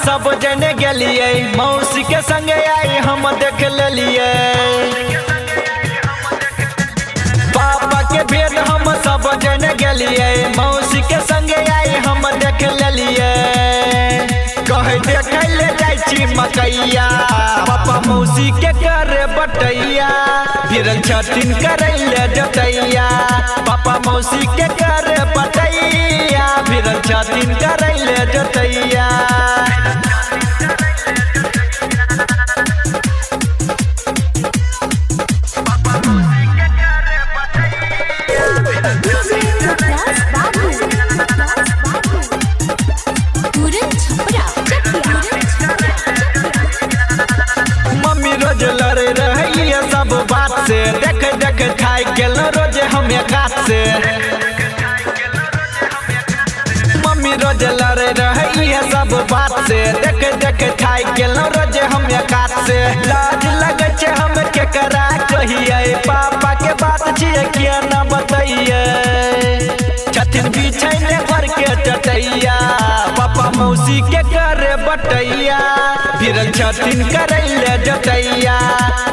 सब जने गेलिए मौसी के संगे आई हम देख लेलिए। पापा के भेद हम सब जने गेलिए मौसी के संगे आई हम देख लेलिए। कहे देखे ले जाई छी मकैया पापा मौसी के करे बटैया फिरल छथिन करे ले जतैया। पापा मौसी के करे बटैया फिरल छथिन करे ले जतैया। मम्मी रोज लड़े रही सब बात से देख देख खाई गेल रोज हमें काट से। मम्मी रोज लड़े रही सब बात से देख देख खाई गेल रोज हमें काट से। लाज लगे छे हम के करा कहिए पापा के बात छिए किया ना बताइए। छथिन बिछैने घर के चटैया पापा मौसी के करे बटैया फिरल छथिन करे ले जतैया।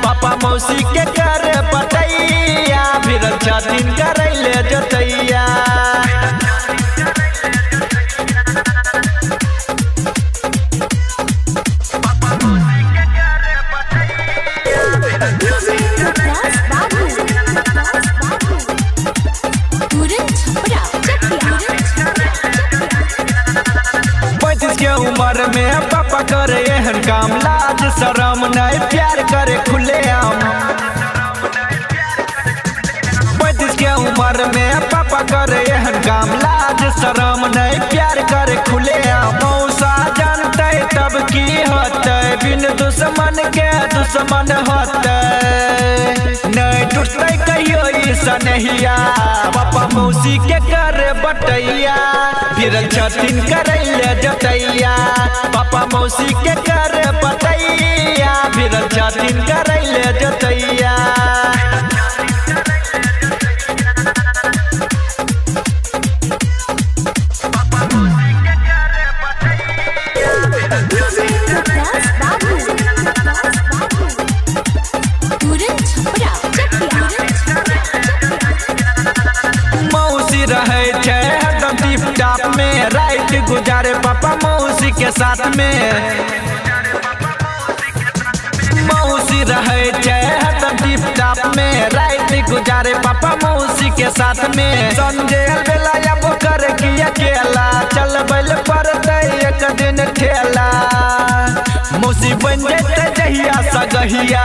पापा मौसी के करे बटैया फिरल छथिन करे ले जतैया। उम्र में पापा करे एहन काम लाज शरम नहीं प्यार करे खुलेआम। 35 के उम्र में पापा करे एहन काम लाज शरम नहीं प्यार करे खुलेआम। मौसा जानते तब की होते बिन दुश्मन के दुश्मन होते नहीं टूटते कहियो ई सनहिया। पापा मौसी के करे बटैया फिरल छथिन करे ले जतैया। पापा मौसी के करे बटैया फिरल छथिन करे ले जतैया। मौसी रहे छे हरदम टिप टाप में रात गुजारे पापा मौसी के साथ में। मौसी रहे छे हरदम टिप टाप में रात गुजारे पापा मौसी के साथ में। संजय बेला अब कर की अकेला चल बैल पड़ते एक दिन ठेला। मौसी बन जेते जहिया सगहिया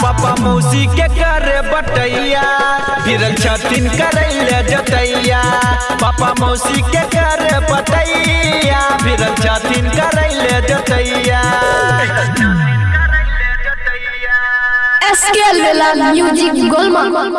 पापा मौसी के करे बटैया फिरल छथिन करे ले जतैया। पापा मौसी के करे बटैया फिरल छथिन करे ले जतैया। SKL music Golmaal.